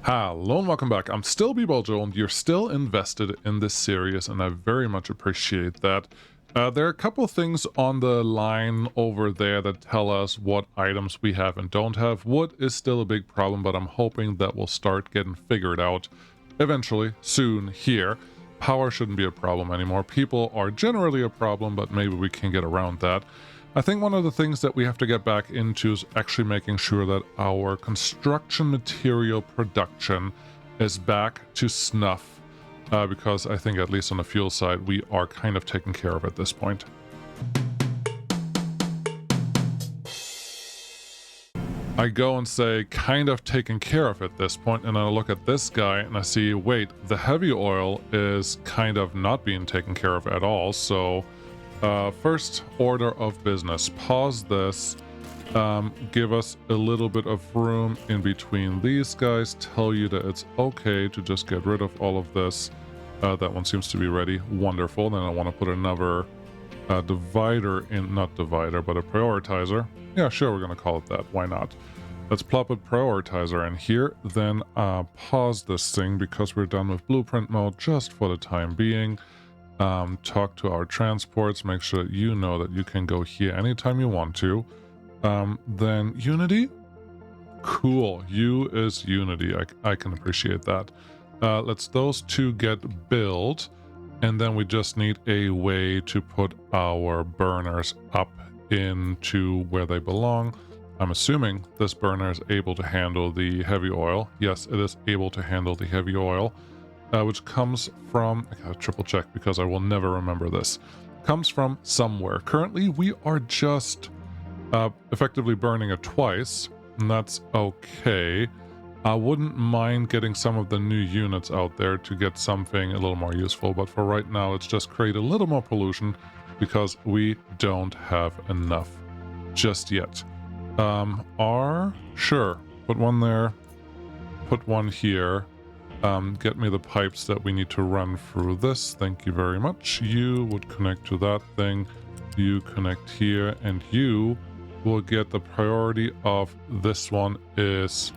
Hello and welcome back. I'm still Joel, and you're still invested in this series, and I very much appreciate that. There are a couple things on the line over there that tell us what items we have and don't have. Wood is still a big problem, but I'm hoping that will start getting figured out eventually, soon here. Power shouldn't be a problem anymore. People are generally a problem, but maybe we can get around that. I think one of the things that we have to get back into is actually making sure that our construction material production is back to snuff, because I think at least on the fuel side, we are kind of taken care of at this point. I go and say kind of taken care of at this point, and I look at this guy and I see, wait, the heavy oil is kind of not being taken care of at all, so first order of business, pause this, give us a little bit of room in between these guys, tell you that it's okay to just get rid of all of this. That one seems to be ready. Wonderful. Then I want to put another divider in, not divider, but a prioritizer. Yeah, sure, we're going to call it that. Why not? Let's plop a prioritizer in here, then pause this thing because we're done with blueprint mode just for the time being. Talk to our transports, make sure that you know that you can go here anytime you want to. Then Unity? Cool, U is Unity, I can appreciate that. Let's those two get built, and then we just need a way to put our burners up into where they belong. I'm assuming this burner is able to handle the heavy oil. Yes, it is able to handle the heavy oil. Which comes from, I gotta triple check because I will never remember this, comes from somewhere. Currently, we are just effectively burning it twice, and that's okay. I wouldn't mind getting some of the new units out there to get something a little more useful, but for right now, let's just create a little more pollution because we don't have enough just yet. Sure, put one there, put one here. Get me the pipes that we need to run through this. Thank you very much. You would connect to that thing. You connect here, and you will get the priority of this one is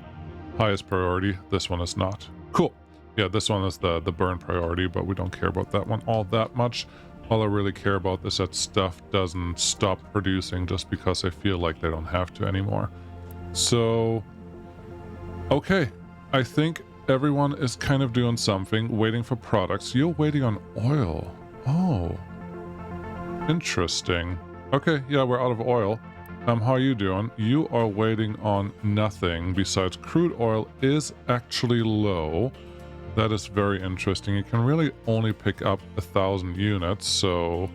highest priority. This one is not. Cool. Yeah, this one is the burn priority, but we don't care about that one all that much. All I really care about is that stuff doesn't stop producing just because I feel like they don't have to anymore. So, okay. I think everyone is kind of doing something, waiting for products. You're waiting on oil. Oh. Interesting. Okay, yeah, we're out of oil. How are you doing? You are waiting on nothing besides crude oil is actually low. That is very interesting. You can really only pick up 1,000 units, so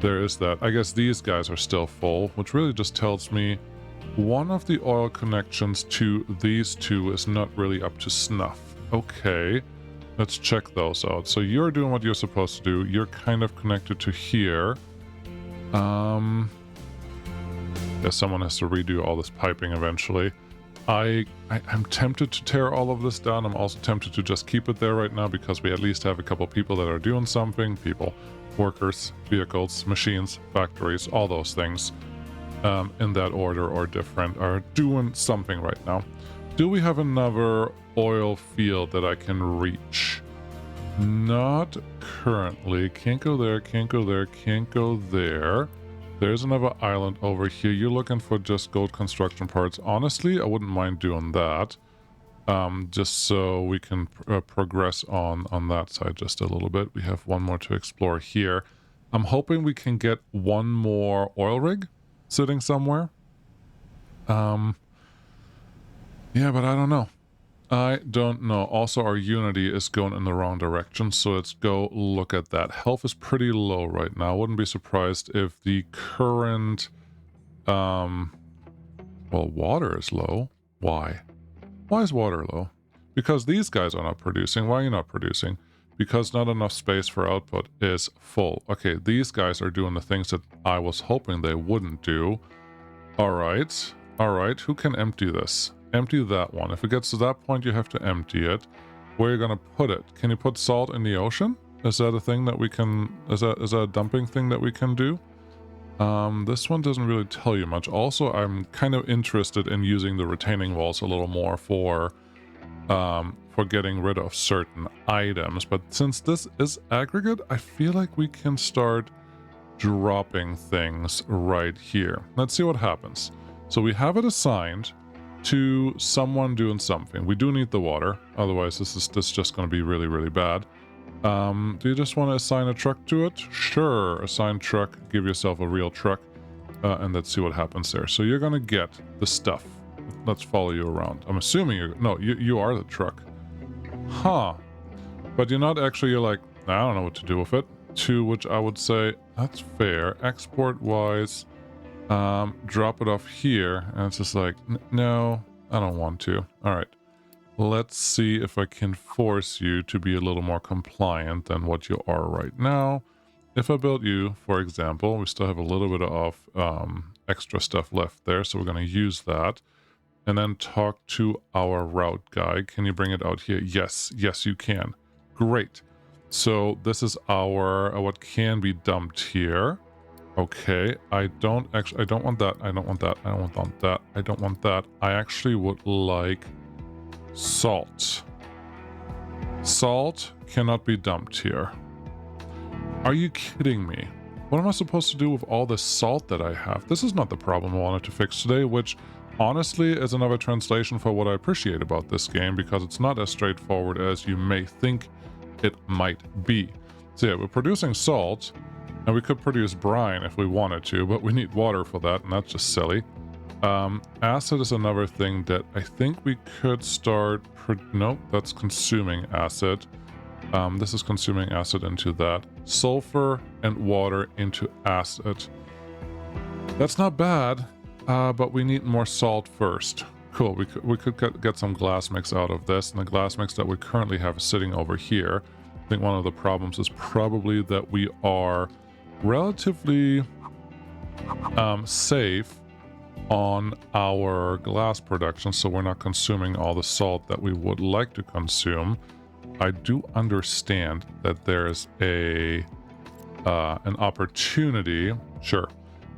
there is that. I guess these guys are still full, which really just tells me one of the oil connections to these two is not really up to snuff. Okay, let's check those out. So you're doing what you're supposed to do. You're kind of connected to here. Guess someone has to redo all this piping eventually. I'm tempted to tear all of this down. I'm also tempted to just keep it there right now because we at least have a couple people that are doing something. People, workers, vehicles, machines, factories, all those things. In that order or different, are doing something right now. Do we have another oil field that I can reach? Not currently. Can't go there, can't go there, can't go there. There's another island over here. You're looking for just gold construction parts. Honestly, I wouldn't mind doing that. Just so we can progress on that side just a little bit. We have one more to explore here. I'm hoping we can get one more oil rig sitting somewhere. Yeah, but I don't know. I don't know. Also, our Unity is going in the wrong direction, so let's go look at that. Health is pretty low right now. Wouldn't be surprised if the current... well, water is low. Why? Why is water low? Because these guys are not producing. Why are you not producing? Because not enough space for output is full. Okay, these guys are doing the things that I was hoping they wouldn't do. Alright. Alright, who can empty this? Empty that one. If it gets to that point, you have to empty it. Where are you gonna put it? Can you put salt in the ocean? Is that a thing that we can... Is that a dumping thing that we can do? This one doesn't really tell you much. Also, I'm kind of interested in using the retaining walls a little more for for getting rid of certain items. But since this is aggregate, I feel like we can start dropping things right here. Let's see what happens. So we have it assigned to someone doing something. We do need the water, otherwise this is just going to be really, really bad. Do you just want to assign a truck to it? Sure, assign truck, give yourself a real truck, and let's see what happens there. So you're going to get the stuff. Let's follow you around. I'm assuming you are the truck. Huh. But you're not actually, you're like, I don't know what to do with it. To which I would say, that's fair. Export-wise, drop it off here. And it's just like, no, I don't want to. All right. Let's see if I can force you to be a little more compliant than what you are right now. If I build you, for example, we still have a little bit of extra stuff left there, so we're going to use that. And then talk to our route guy. Can you bring it out here? Yes, yes you can. Great. So this is our what can be dumped here. Okay, I don't want that, I don't want that, I don't want that, I don't want that. I actually would like salt. Salt cannot be dumped here. Are you kidding me? What am I supposed to do with all this salt that I have? This is not the problem I wanted to fix today, which honestly is another translation for what I appreciate about this game, because it's not as straightforward as you may think it might be. So yeah, we're producing salt, and we could produce brine if we wanted to, but we need water for that, and that's just silly. Acid is another thing that I think we could start... Nope, that's consuming acid. This is consuming acid into that. Sulfur and water into acid. That's not bad, but we need more salt first. Cool, we could get some glass mix out of this, and the glass mix that we currently have is sitting over here. I think one of the problems is probably that we are relatively safe on our glass production, so we're not consuming all the salt that we would like to consume. I do understand that there's an opportunity, sure,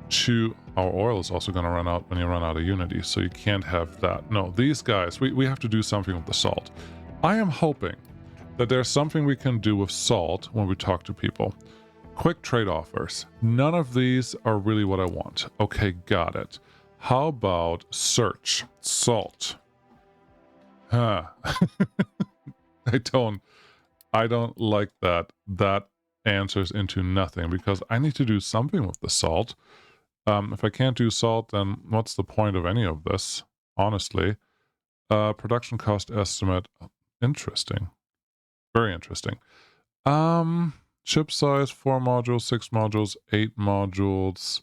to... Our oil is also going to run out when you run out of Unity, so you can't have that. No, these guys, we have to do something with the salt. I am hoping that there's something we can do with salt when we talk to people. Quick trade offers. None of these are really what I want. Okay, got it. How about search salt? Huh. I don't like that. That answers into nothing, because I need to do something with the salt. If I can't do salt, then what's the point of any of this, honestly? Production cost estimate. Interesting. Very interesting. Chip size, 4 modules, 6 modules, 8 modules.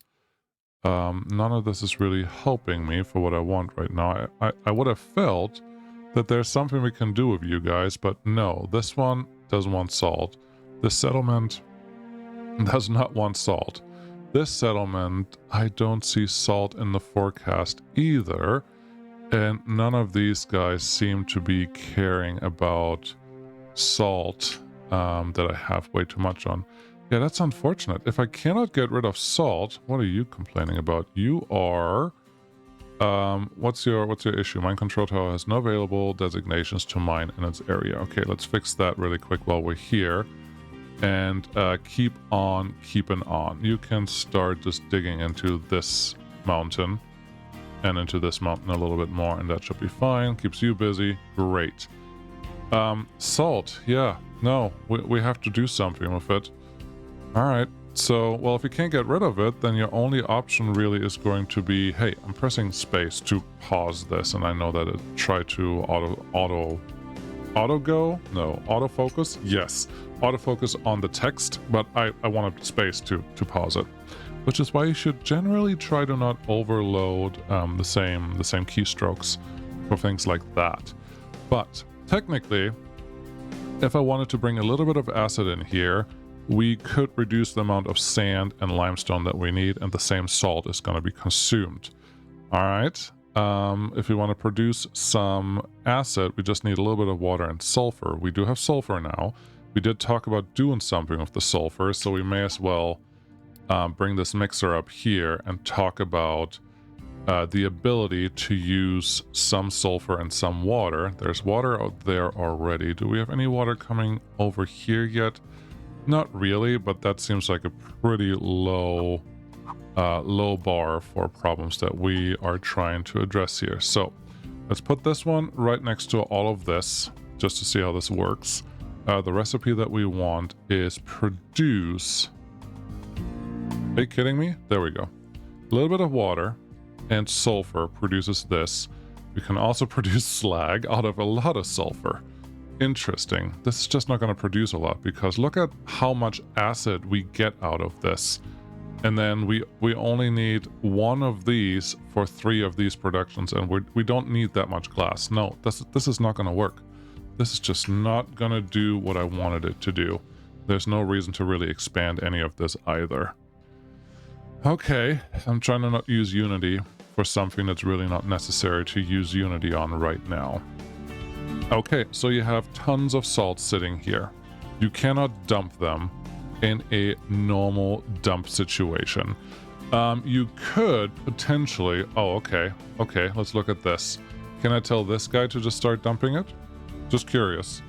None of this is really helping me for what I want right now. I would have felt that there's something we can do with you guys, but no. This one doesn't want salt. This settlement does not want salt. This settlement, I don't see salt in the forecast either, and none of these guys seem to be caring about salt that I have way too much on. Yeah, that's unfortunate. If I cannot get rid of salt, what are you complaining about? You are... what's your issue? Mine control tower has no available designations to mine in its area. Okay, let's fix that really quick while we're here. And keep on keeping on. You can start just digging into this mountain and into this mountain a little bit more, and that should be fine. Keeps you busy. Great. Salt. Yeah. No, we have to do something with it. All right. So, well, if you can't get rid of it, then your only option really is going to be, hey, I'm pressing space to pause this, and I know that it tried to autofocus? Yes. Autofocus on the text, but I wanted space to pause it. Which is why you should generally try to not overload the same keystrokes for things like that. But technically, if I wanted to bring a little bit of acid in here, we could reduce the amount of sand and limestone that we need, and the same salt is going to be consumed. All right. If we want to produce some acid, we just need a little bit of water and sulfur. We do have sulfur now. We did talk about doing something with the sulfur, so we may as well bring this mixer up here and talk about the ability to use some sulfur and some water. There's water out there already. Do we have any water coming over here yet? Not really, but that seems like a pretty low bar for problems that we are trying to address here. So let's put this one right next to all of this just to see how this works. The recipe that we want is produce... Are you kidding me? There we go. A little bit of water and sulfur produces this. We can also produce slag out of a lot of sulfur. Interesting. This is just not going to produce a lot because look at how much acid we get out of this. And then we only need one of these for 3 of these productions, and we don't need that much glass. No, this is not going to work. This is just not going to do what I wanted it to do. There's no reason to really expand any of this either. Okay, I'm trying to not use Unity for something that's really not necessary to use Unity on right now. Okay, so you have tons of salt sitting here. You cannot dump them in a normal dump situation. You could potentially... Oh, okay. Okay, let's look at this. Can I tell this guy to just start dumping it? Just curious.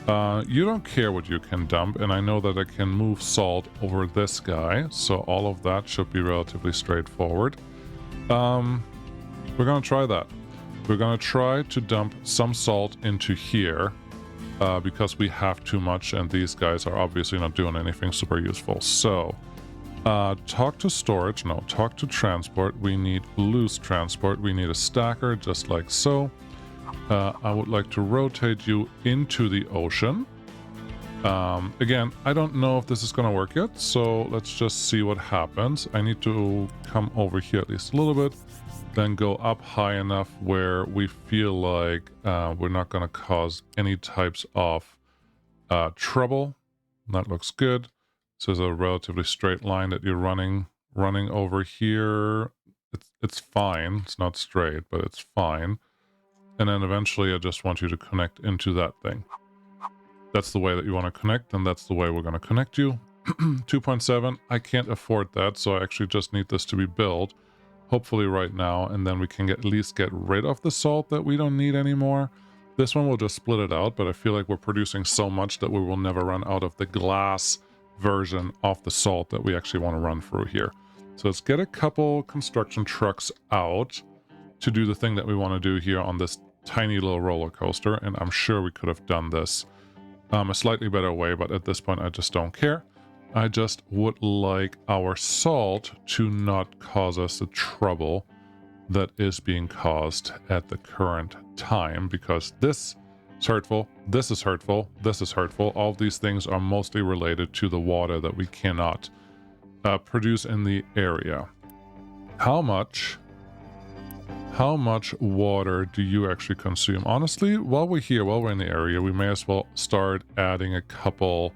You don't care what you can dump, and I know that I can move salt over this guy, so all of that should be relatively straightforward. We're gonna try that. We're gonna try to dump some salt into here, because we have too much, and these guys are obviously not doing anything super useful. So, talk to storage. No, talk to transport. We need loose transport. We need a stacker, just like so. I would like to rotate you into the ocean. Again, I don't know if this is going to work yet, so let's just see what happens. I need to come over here at least a little bit, then go up high enough where we feel like we're not going to cause any types of trouble. That looks good. So there's a relatively straight line that you're running over here. It's fine. It's not straight, but it's fine. And then eventually I just want you to connect into that thing. That's the way that you want to connect, and that's the way we're going to connect you. 2.7, I can't afford that, so I actually just need this to be built. Hopefully right now, and then we can at least get rid of the salt that we don't need anymore. This one will just split it out, but I feel like we're producing so much that we will never run out of the glass version of the salt that we actually want to run through here. So let's get a couple construction trucks out to do the thing that we want to do here on this tiny little roller coaster, and I'm sure we could have done this a slightly better way, but at this point I just don't care. I just would like our salt to not cause us the trouble that is being caused at the current time, because this is hurtful, this is hurtful, this is hurtful. All of these things are mostly related to the water that we cannot produce in the area. How much water do you actually consume? Honestly, while we're here, while we're in the area, we may as well start adding a couple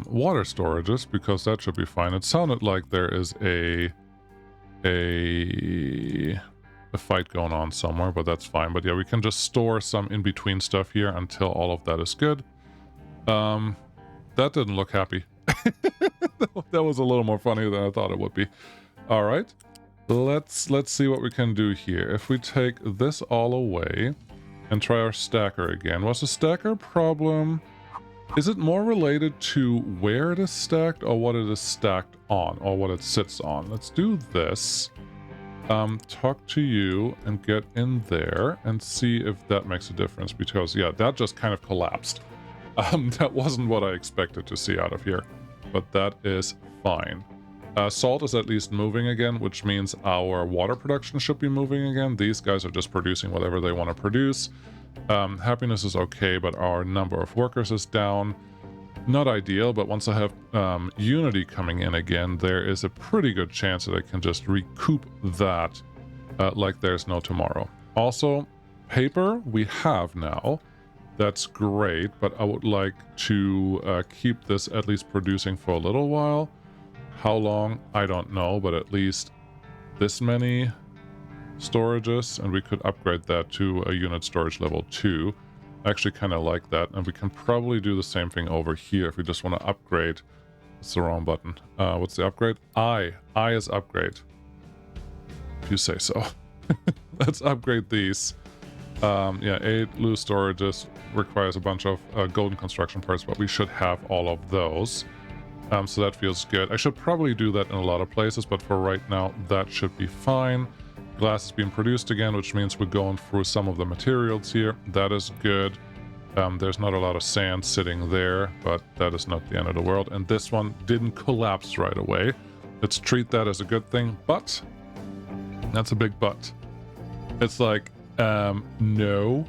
water storages, because that should be fine. It sounded like there is a fight going on somewhere, but that's fine. But yeah, we can just store some in between stuff here until all of that is good. That didn't look happy. That was a little more funny than I thought it would be. All right, let's see what we can do here. If we take this all away and try our stacker again. Was the stacker problem, is it more related to where it is stacked or what it is stacked on, or what it sits on? Let's do this. Talk to you and get in there and see if that makes a difference, because yeah, that just kind of collapsed. That wasn't what I expected to see out of here, but that is fine. Salt is at least moving again, which means our water production should be moving again. These guys are just producing whatever they want to produce. Happiness is okay, but our number of workers is down. Not ideal, but once I have Unity coming in again, there is a pretty good chance that I can just recoup that like there's no tomorrow. Also, paper we have now. That's great, but I would like to keep this at least producing for a little while. How long? I don't know, but at least this many storages, and we could upgrade that to a unit storage level 2. I actually kind of like that, and we can probably do the same thing over here if we just want to upgrade. It's the wrong button. What's the upgrade? I is upgrade. If you say so. Let's upgrade these. Yeah, 8 loose storages requires a bunch of golden construction parts, but we should have all of those. So that feels good. I should probably do that in a lot of places, but for right now, that should be fine. Glass is being produced again, which means we're going through some of the materials here. That is good. There's not a lot of sand sitting there, but that is not the end of the world. And this one didn't collapse right away. Let's treat that as a good thing, but that's a big but. It's like, no.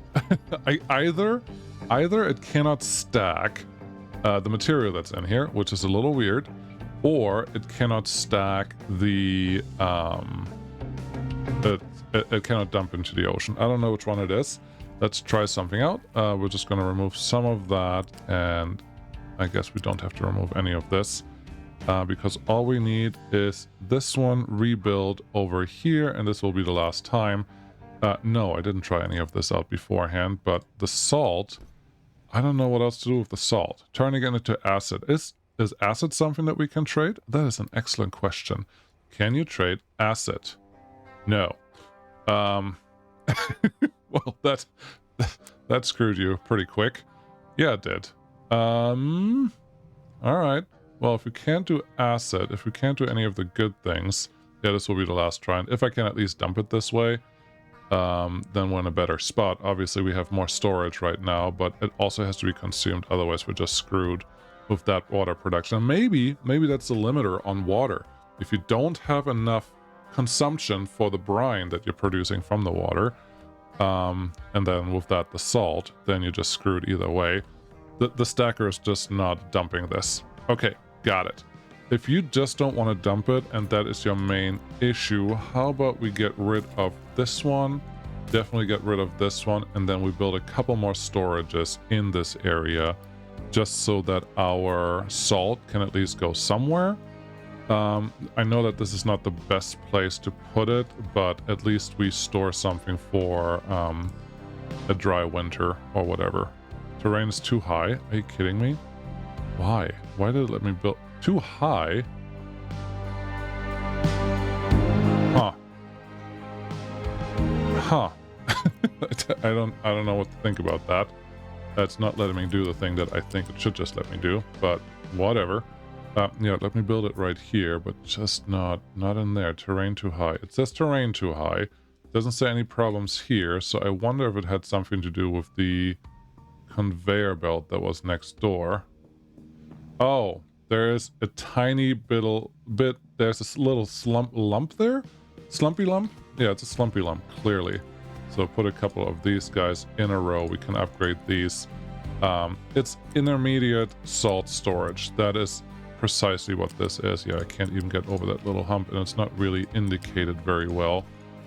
Either it cannot stack the material that's in here, which is a little weird, or it cannot stack the it cannot dump into the ocean. I don't know which one it is. Let's try something out. We're just going to remove some of that, and I guess we don't have to remove any of this because all we need is this one rebuild over here, and this will be the last time. No, I didn't try any of this out beforehand, but the salt, I don't know what else to do with the salt. Turning it into acid. Is acid something that we can trade? That is an excellent question. Can you trade acid? No. Well, that screwed you pretty quick. Yeah, it did. All right. Well, if we can't do acid, if we can't do any of the good things, yeah, this will be the last try. And if I can at least dump it this way, then we're in a better spot. Obviously, we have more storage right now, but it also has to be consumed. Otherwise, we're just screwed with that water production. And maybe that's the limiter on water. If you don't have enough consumption for the brine that you're producing from the water, and then with that the salt, then you're just screwed either way. The stacker is just not dumping this. Okay, got it. If you just don't want to dump it and that is your main issue, how about we get rid of this one, definitely get rid of this one, and then we build a couple more storages in this area just so that our salt can at least go somewhere. I know that this is not the best place to put it, but at least we store something for a dry winter or whatever. Terrain is too high. Are you kidding me? Why? Why did it let me build too high? Huh. Huh. I don't know what to think about that. That's not letting me do the thing that I think it should just let me do, but whatever. Yeah, let me build it right here, but just not in there. Terrain too high. It says terrain too high. It doesn't say any problems here, so I wonder if it had something to do with the conveyor belt that was next door. Oh, there is a tiny bit. There's this little lump there? Slumpy lump? Yeah, it's a slumpy lump, clearly. So put a couple of these guys in a row. We can upgrade these. It's intermediate salt storage. That is precisely what this is. Yeah, I can't even get over that little hump, and it's not really indicated very well,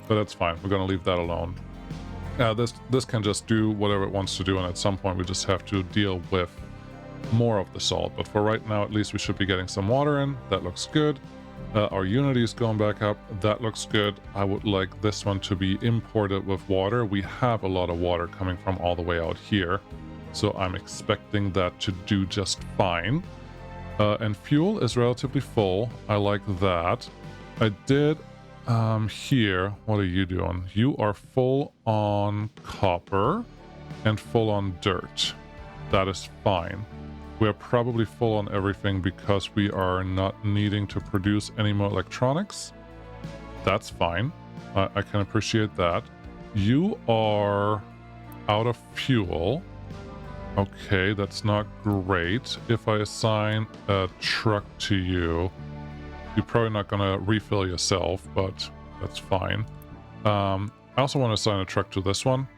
but that's fine. We're going to leave that alone. This can just do whatever it wants to do, and at some point we just have to deal with more of the salt. But for right now, at least we should be getting some water in. That looks good. Our Unity is going back up. That looks good. I would like this one to be imported with water. We have a lot of water coming from all the way out here, so I'm expecting that to do just fine. And fuel is relatively full. I like that. I did here. What are you doing? You are full on copper and full on dirt. That is fine. We're probably full on everything because we are not needing to produce any more electronics. That's fine. I can appreciate that. You are out of fuel. Okay, that's not great. If I assign a truck to you, you're probably not going to refill yourself, but that's fine. I also want to assign a truck to this one.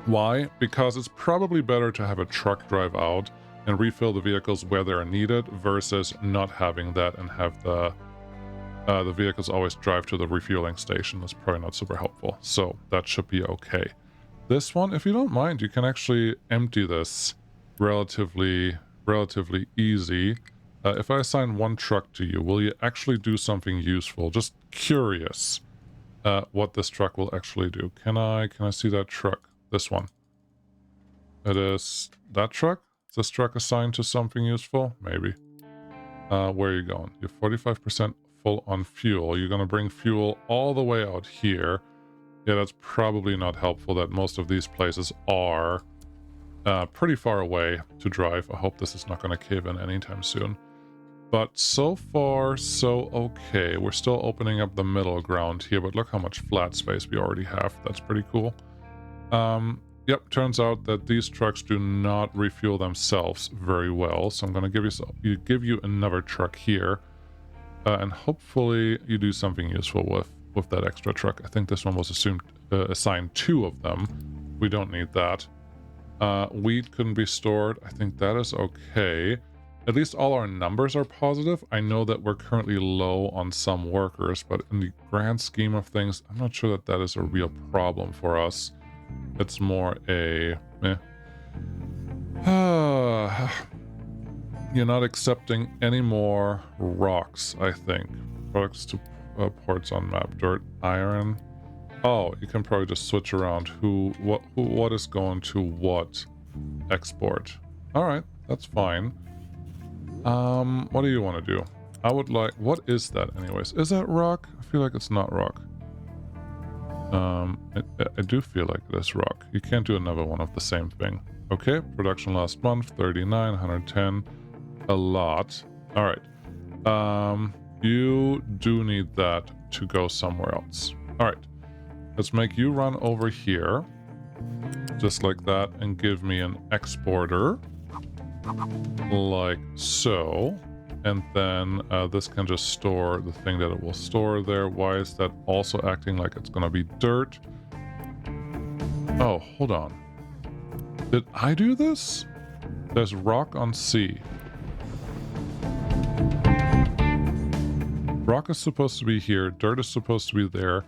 Why? Because it's probably better to have a truck drive out and refill the vehicles where they're needed versus not having that and have the vehicles always drive to the refueling station. That's probably not super helpful. So that should be okay. This one, if you don't mind, you can actually empty this relatively easy. If I assign one truck to you, will you actually do something useful? Just curious what this truck will actually do. Can I see that truck? This one. It is that truck? Is this truck assigned to something useful? Maybe. Where are you going? You're 45% full on fuel. You're going to bring fuel all the way out here. Yeah, that's probably not helpful that most of these places are pretty far away to drive. I hope this is not going to cave in anytime soon. But so far, so okay. We're still opening up the middle ground here, but look how much flat space we already have. That's pretty cool. Yep, turns out that these trucks do not refuel themselves very well. So I'm going to give you another truck here. And hopefully you do something useful with that extra truck. I think this one was assigned 2 of them. We don't need that. Wheat couldn't be stored. I think that is okay. At least all our numbers are positive. I know that we're currently low on some workers, but in the grand scheme of things, I'm not sure that that is a real problem for us. It's more a... You're not accepting any more rocks, I think. Products to ports on map. Dirt, iron. Oh, you can probably just switch around what is going to what export. All right, that's fine. What do you want to do? I would like... What is that anyways? Is that rock? I feel like it's not rock. I do feel like it is rock. You can't do another one of the same thing. Okay, production last month, 39, 110. A lot. All right. You do need that to go somewhere else. All right. Let's make you run over here. Just like that. And give me an exporter. Like so. And then this can just store the thing that it will store there. Why is that also acting like it's going to be dirt? Oh, hold on. Did I do this? There's rock on C. Rock is supposed to be here. Dirt is supposed to be there.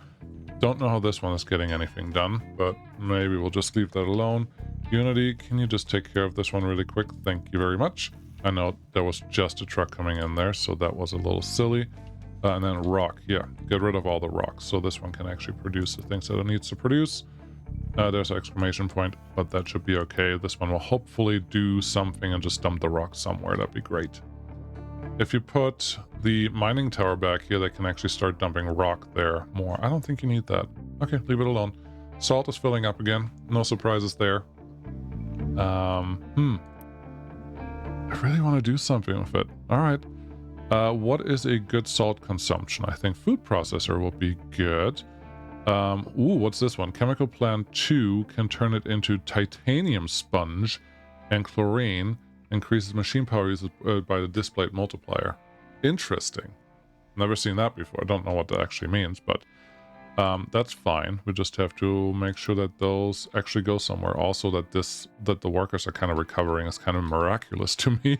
Don't know how this one is getting anything done, but maybe we'll just leave that alone. Unity, can you just take care of this one really quick? Thank you very much. I know there was just a truck coming in there, so that was a little silly. And then rock, yeah, get rid of all the rocks. So this one can actually produce the things that it needs to produce. There's an exclamation point, but that should be okay. This one will hopefully do something and just dump the rock somewhere. That'd be great. If you put the mining tower back here, they can actually start dumping rock there more. I don't think you need that. Okay, leave it alone. Salt is filling up again. No surprises there. I really want to do something with it. All right. What is a good salt consumption? I think food processor will be good. What's this one? Chemical plant 2 can turn it into titanium sponge, and chlorine increases machine power used by the displaced multiplier. Interesting. Never seen that before. I don't know what that actually means, but that's fine. We just have to make sure that those actually go somewhere. Also, that the workers are kind of recovering is kind of miraculous to me,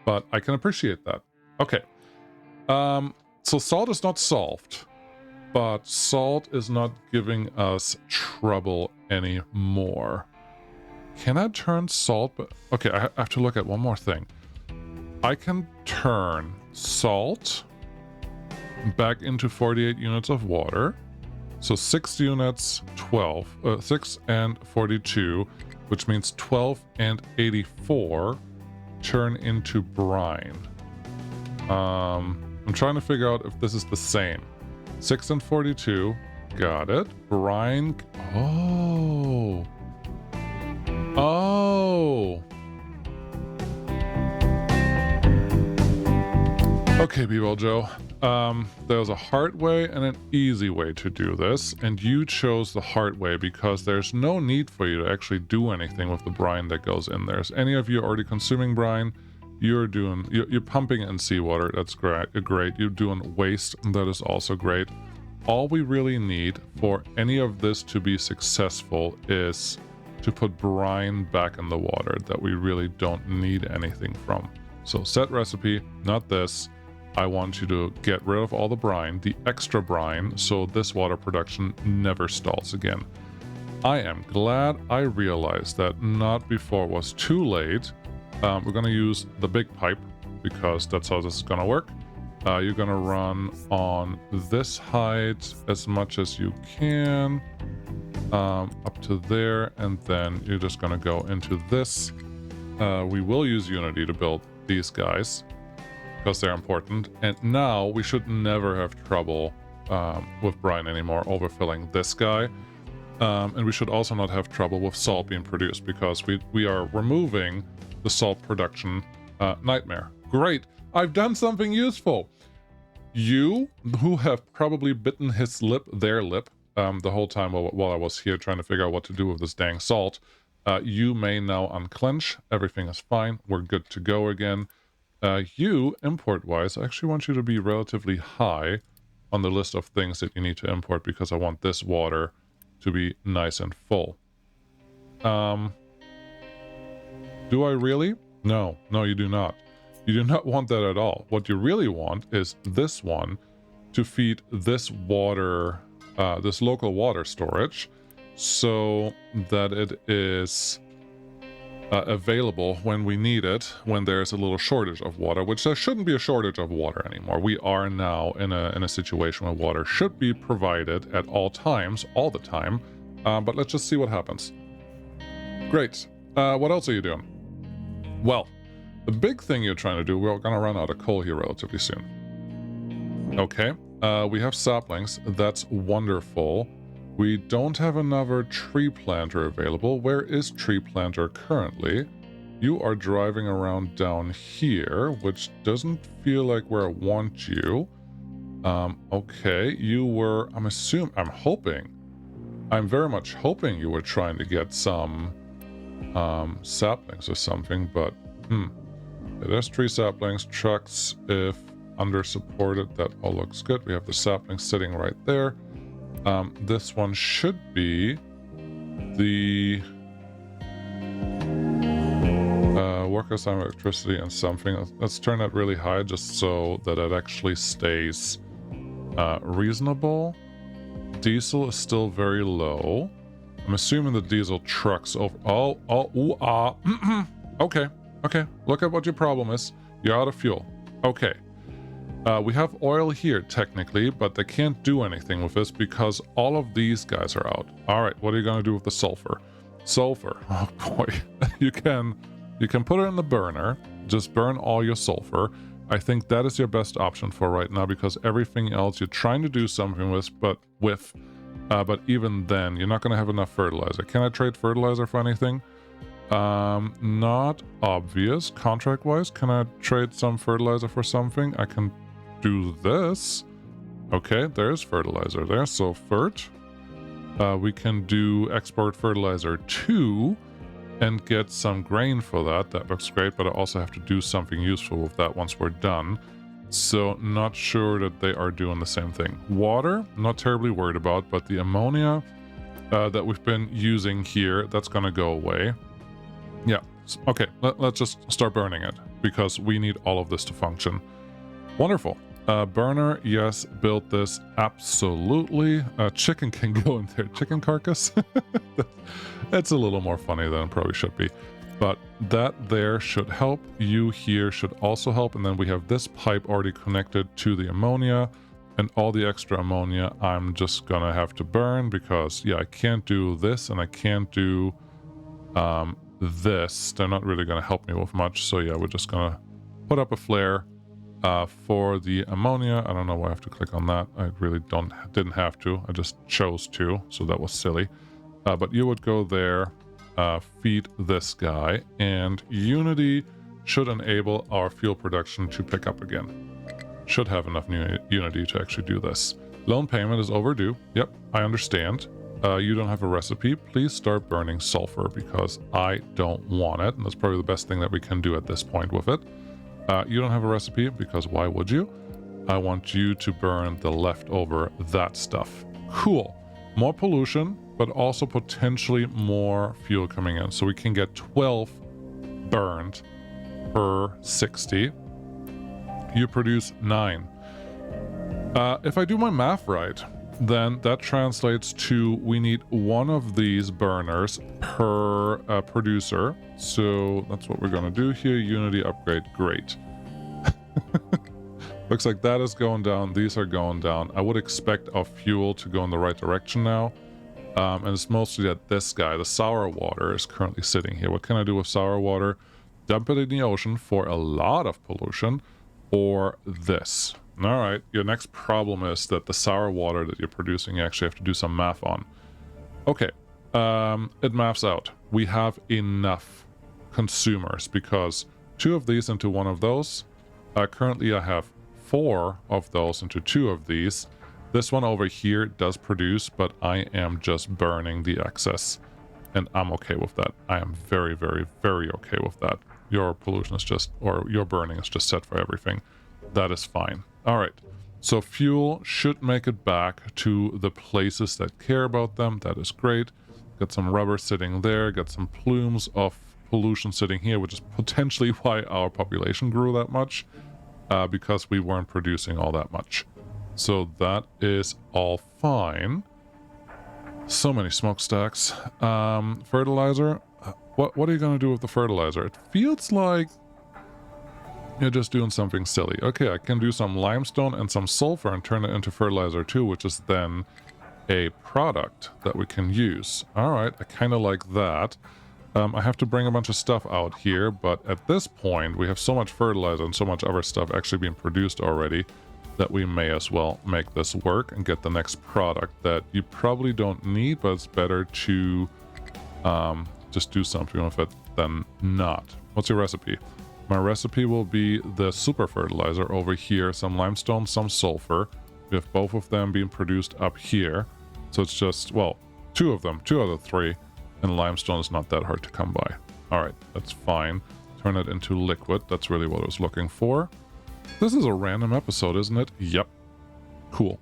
but I can appreciate that. Okay. So salt is not solved, but salt is not giving us trouble anymore. Can I turn salt? Okay, I have to look at one more thing. I can turn salt back into 48 units of water. So 6 units, 6 and 42, which means 12 and 84 turn into brine. I'm trying to figure out if this is the same. 6 and 42, got it. Brine, oh. Okay, B-Ball Joe. There's a hard way and an easy way to do this, and you chose the hard way because there's no need for you to actually do anything with the brine that goes in there. Is any of you already consuming brine? You're pumping in seawater. That's great. You're doing waste. That is also great. All we really need for any of this to be successful is to put brine back in the water that we really don't need anything from. So set recipe, not this. I want you to get rid of all the brine, the extra brine, so this water production never stalls again. I am glad I realized that not before it was too late. We're going to use the big pipe because that's how this is going to work. You're going to run on this height as much as you can. up to there, and then you're just gonna go into this. We will use Unity to build these guys because they're important, and now we should never have trouble with brine anymore overfilling this guy. And we should also not have trouble with salt being produced because we are removing the salt production nightmare. Great, I've done something useful. You, who have probably bitten their lip, the whole time while I was here trying to figure out what to do with this dang salt, you may now unclench. Everything is fine. We're good to go again. You, import-wise, I actually want you to be relatively high on the list of things that you need to import because I want this water to be nice and full. Do I really? No, you do not. You do not want that at all. What you really want is this one to feed this water, this local water storage, so that it is available when we need it, when there's a little shortage of water, which there shouldn't be a shortage of water anymore. We are now in a situation where water should be provided at all times, all the time, but let's just see what happens. Great. What else are you doing? Well, the big thing you're trying to do, we're gonna run out of coal here relatively soon. Okay, we have saplings. That's wonderful. We don't have another tree planter available. Where is tree planter currently? You are driving around down here, which doesn't feel like where I want you. Okay, you were, I'm very much hoping you were trying to get some saplings or something, but there's tree saplings, trucks, if under supported, that all looks good. We have the saplings sitting right there. This one should be the workers on electricity and something. Let's turn that really high just so that it actually stays reasonable. Diesel is still very low. I'm assuming the diesel trucks over. Okay. Look at what your problem is. You're out of fuel. Okay. We have oil here, technically, but they can't do anything with this because all of these guys are out. All right, what are you going to do with the sulfur? Sulfur. Oh, boy. You can put it in the burner. Just burn all your sulfur. I think that is your best option for right now because everything else you're trying to do something with, but even then, you're not going to have enough fertilizer. Can I trade fertilizer for anything? Not obvious. Contract-wise, can I trade some fertilizer for something? I can do this. Okay, there's fertilizer there. So fert. We can do export fertilizer 2 and get some grain for that. That looks great, but I also have to do something useful with that once we're done. So not sure that they are doing the same thing. Water, not terribly worried about, but the ammonia that we've been using here, that's gonna go away. Yeah, okay, let's just start burning it because we need all of this to function. Wonderful. Burner, yes, built this, absolutely. Chicken can go in there. Chicken carcass? That's a little more funny than it probably should be. But that there should help. You here should also help. And then we have this pipe already connected to the ammonia. And all the extra ammonia I'm just gonna have to burn because, yeah, I can't do this and I can't do this. They're not really gonna help me with much. So yeah, we're just gonna put up a flare for the ammonia. I don't know why I have to click on that. I really didn't have to. I just chose to, so that was silly. But you would go there, feed this guy, and Unity should enable our fuel production to pick up again. Should have enough Unity to actually do this. Loan payment is overdue. Yep, I understand. You don't have a recipe. Please start burning sulfur because I don't want it. And that's probably the best thing that we can do at this point with it. You don't have a recipe because why would you? I want you to burn the leftover that stuff. Cool. More pollution, but also potentially more fuel coming in. So we can get 12 burned per 60. You produce 9. If I do my math right, then that translates to we need one of these burners per producer. So that's what we're going to do here. Unity upgrade. Great. Looks like that is going down. These are going down. I would expect our fuel to go in the right direction now. And it's mostly that this guy, the sour water, is currently sitting here. What can I do with sour water? Dump it in the ocean for a lot of pollution, or this. All right, your next problem is that the sour water that you're producing, you actually have to do some math on. Okay, it maps out. We have enough consumers because 2 of these into 1 of those. Currently I have 4 of those into 2 of these. This one over here does produce, but I am just burning the excess. And I'm okay with that. I am very, very, very okay with that. Your pollution is just, or your burning is just set for everything. That is fine. All right. So fuel should make it back to the places that care about them. That is great. Got some rubber sitting there. Got some plumes of pollution sitting here, which is potentially why our population grew that much. Because we weren't producing all that much. So that is all fine. So many smokestacks. Fertilizer. What are you going to do with the fertilizer? It feels like you're just doing something silly. Okay, I can do some limestone and some sulfur and turn it into fertilizer too, which is then a product that we can use. All right, I kind of like that. I have to bring a bunch of stuff out here, but at this point, we have so much fertilizer and so much other stuff actually being produced already that we may as well make this work and get the next product that you probably don't need, but it's better to just do something with it than not. What's your recipe? My recipe will be the super fertilizer over here, some limestone, some sulfur. We have both of them being produced up here. So it's just, well, 2 of them, 2 out of 3. And limestone is not that hard to come by. All right, that's fine. Turn it into liquid. That's really what I was looking for. This is a random episode, isn't it? Yep. Cool.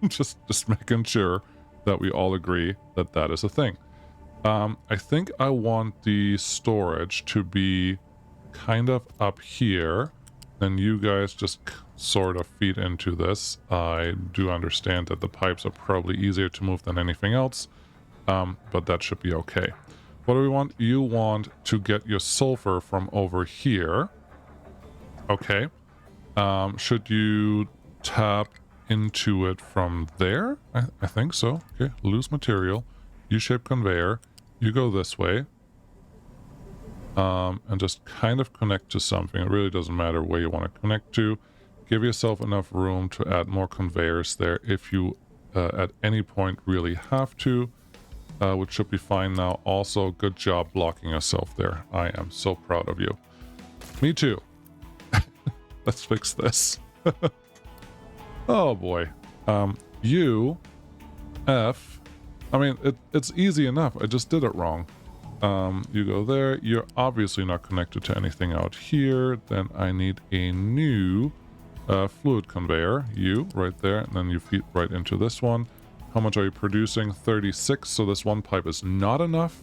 just making sure that we all agree that that is a thing. I think I want the storage to be kind of up here. Then you guys just sort of feed into this. I do understand that the pipes are probably easier to move than anything else. But that should be okay. What do we want? You want to get your sulfur from over here. Okay. Should you tap into it from there? I think so. Okay. Loose material. U-shaped conveyor. You go this way. And just kind of connect to something. It really doesn't matter where you want to connect to. Give yourself enough room to add more conveyors there if you at any point really have to. Which should be fine now. Also, good job blocking yourself there. I am so proud of you. Me too. Let's fix this. Oh boy. U, F. I mean, it's easy enough. I just did it wrong. You go there. You're obviously not connected to anything out here. Then I need a new fluid conveyor. You, right there. And then you feed right into this one. How much are you producing? 36. So this one pipe is not enough.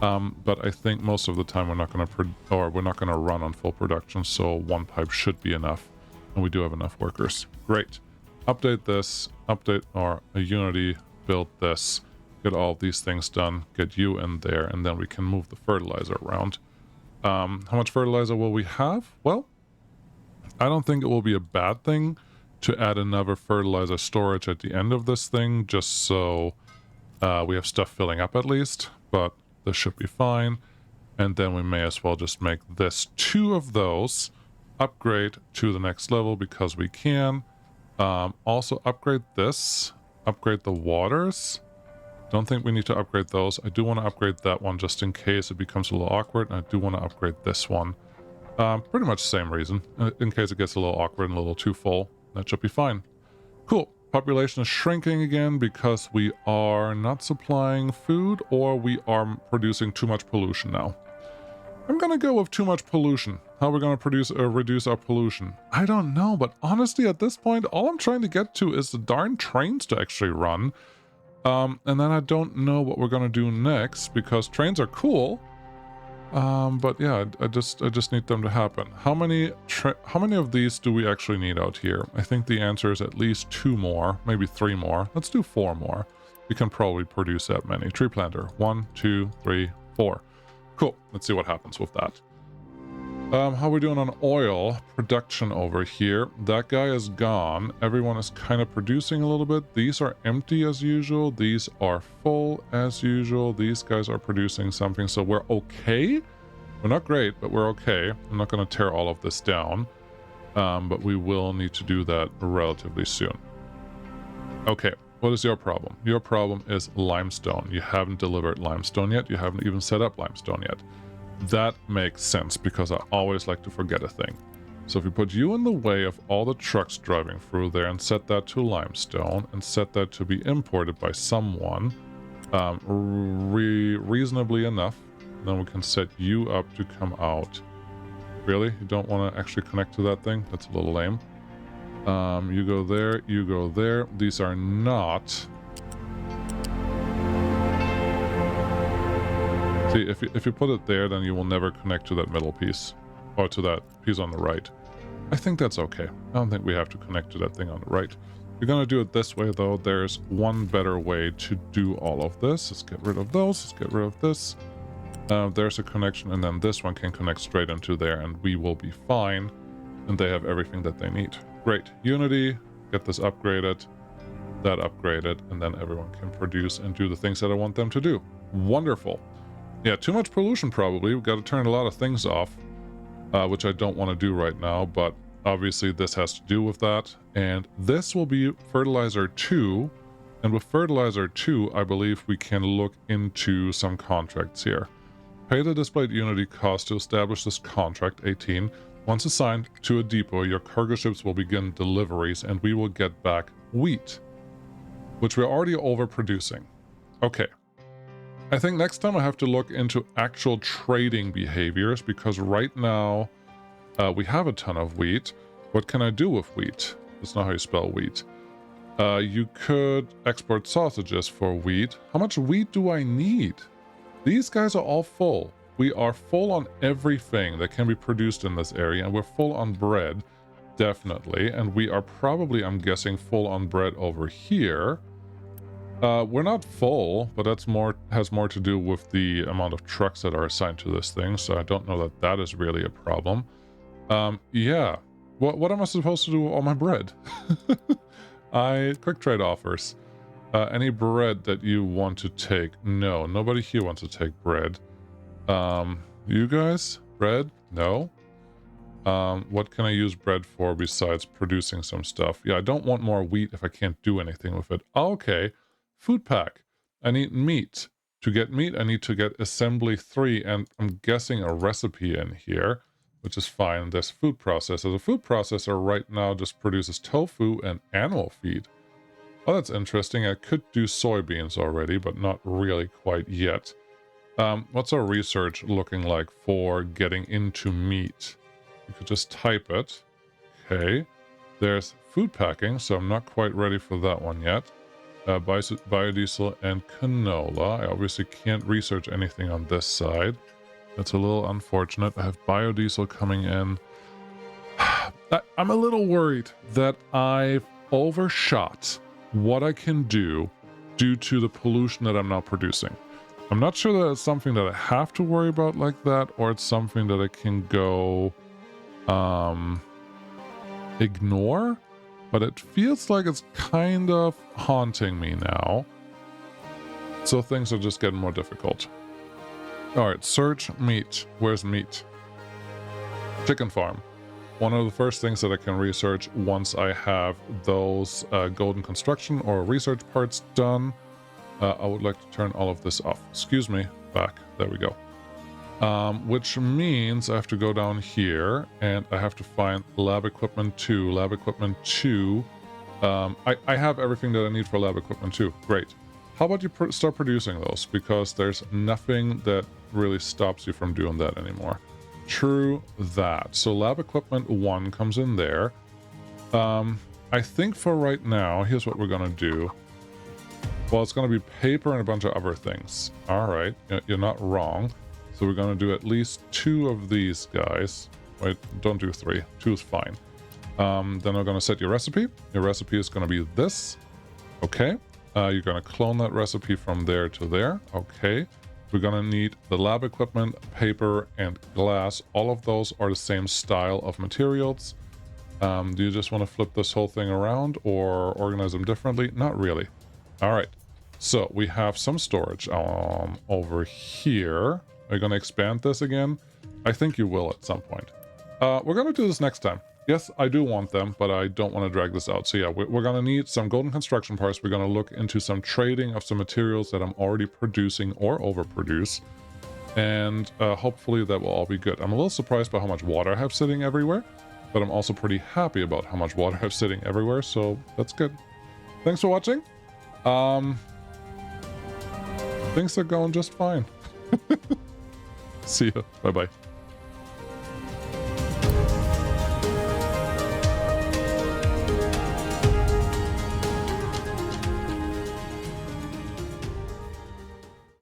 But I think most of the time we're not going to run on full production. So 1 pipe should be enough, and we do have enough workers. Great. Update this. Update our Unity. Build this. Get all of these things done. Get you in there, and then we can move the fertilizer around. How much fertilizer will we have? Well, I don't think it will be a bad thing to add another fertilizer storage at the end of this thing, just so we have stuff filling up at least, but this should be fine. And then we may as well just make this 2 of those, upgrade to the next level because we can. Also upgrade this, upgrade the waters. Don't think we need to upgrade those. I do want to upgrade that one just in case it becomes a little awkward, and I do want to upgrade this one. Pretty much the same reason, in case it gets a little awkward and a little too full. That should be fine. Cool. Population is shrinking again because we are not supplying food, or we are producing too much pollution now. I'm gonna go with too much pollution. How are we gonna reduce our pollution? I don't know, but honestly at this point all I'm trying to get to is the darn trains to actually run. And then I don't know what we're gonna do next, because trains are cool. But yeah, I just need them to happen. How many of these do we actually need out here? I think the answer is at least 2 more, maybe 3 more. Let's do 4 more. We can probably produce that many. Tree planter. 1, 2, 3, 4. Cool. Let's see what happens with that. How are we doing on oil production over here? That guy is gone. Everyone is kind of producing a little bit. These are empty as usual. These are full as usual. These guys are producing something. So we're okay. We're not great, but we're okay. I'm not going to tear all of this down. But we will need to do that relatively soon. Okay, what is your problem? Your problem is limestone. You haven't delivered limestone yet. You haven't even set up limestone yet. That makes sense because I always like to forget a thing. So if you put you in the way of all the trucks driving through there and set that to limestone and set that to be imported by someone reasonably enough, then we can set you up to come out. Really? You don't want to actually connect to that thing? That's a little lame. You go there, you go there. These are not... See, if you put it there, then you will never connect to that middle piece. Or to that piece on the right. I think that's okay. I don't think we have to connect to that thing on the right. If you're going to do it this way, though, there's one better way to do all of this. Let's get rid of those. Let's get rid of this. There's a connection, and then this one can connect straight into there, and we will be fine. And they have everything that they need. Great. Unity, get this upgraded, that upgraded, and then everyone can produce and do the things that I want them to do. Wonderful. Yeah, too much pollution probably. We've got to turn a lot of things off, which I don't want to do right now, but obviously this has to do with that. And this will be fertilizer 2. And with fertilizer 2, I believe we can look into some contracts here. Pay the displayed Unity cost to establish this contract, 18. Once assigned to a depot, your cargo ships will begin deliveries and we will get back wheat, which we're already overproducing. Okay. I think next time I have to look into actual trading behaviors because right now we have a ton of wheat. What can I do with wheat? That's not how you spell wheat. You could export sausages for wheat. How much wheat do I need? These guys are all full. We are full on everything that can be produced in this area, and we're full on bread, definitely. And we are probably, I'm guessing, full on bread over here. We're not full, but that's has more to do with the amount of trucks that are assigned to this thing, so I don't know that that is really a problem. Yeah. What am I supposed to do with all my bread? Quick trade offers. Any bread that you want to take? No, nobody here wants to take bread. You guys? Bread? No. What can I use bread for besides producing some stuff? Yeah, I don't want more wheat if I can't do anything with it. Okay. Food pack. I need meat. To get meat, I need to get assembly 3, and I'm guessing a recipe in here, which is fine. There's food processor. The food processor right now just produces tofu and animal feed. Oh, that's interesting. I could do soybeans already, but not really quite yet. What's our research looking like for getting into meat? You could just type it. Okay. There's food packing, so I'm not quite ready for that one yet. Biodiesel and canola. I obviously can't research anything on this side. That's a little unfortunate. I have biodiesel coming in. I'm a little worried that I've overshot what I can do due to the pollution that I'm now producing. I'm not sure that it's something that I have to worry about like that, or it's something that I can go ignore, but it feels like it's kind of haunting me now. So things are just getting more difficult. All right, search meat. Where's meat? Chicken farm. One of the first things that I can research once I have those golden construction or research parts done. I would like to turn all of this off. Excuse me. Back. There we go. Which means I have to go down here and I have to find lab equipment 2. Lab equipment 2. I have everything that I need for lab equipment 2. Great. How about you start producing those? Because there's nothing that really stops you from doing that anymore. True that. So lab equipment 1 comes in there. I think for right now, here's what we're going to do. Well, it's going to be paper and a bunch of other things. All right. You're not wrong. So we're going to do at least 2 of these guys. Wait, don't do 3. 2 is fine. Then we're going to set your recipe. Your recipe is going to be this. Okay. You're going to clone that recipe from there to there. Okay. We're gonna need the lab equipment, paper, and glass. All of those are the same style of materials. Do you just want to flip this whole thing around or organize them differently? Not really. All right. So we have some storage over here. Are you going to expand this again? I think you will at some point. We're going to do this next time. Yes, I do want them, but I don't want to drag this out. So yeah, we're going to need some golden construction parts. We're going to look into some trading of some materials that I'm already producing or overproduce. And hopefully that will all be good. I'm a little surprised by how much water I have sitting everywhere, but I'm also pretty happy about how much water I have sitting everywhere, so that's good. Thanks for watching. Things are going just fine. See ya. Bye-bye.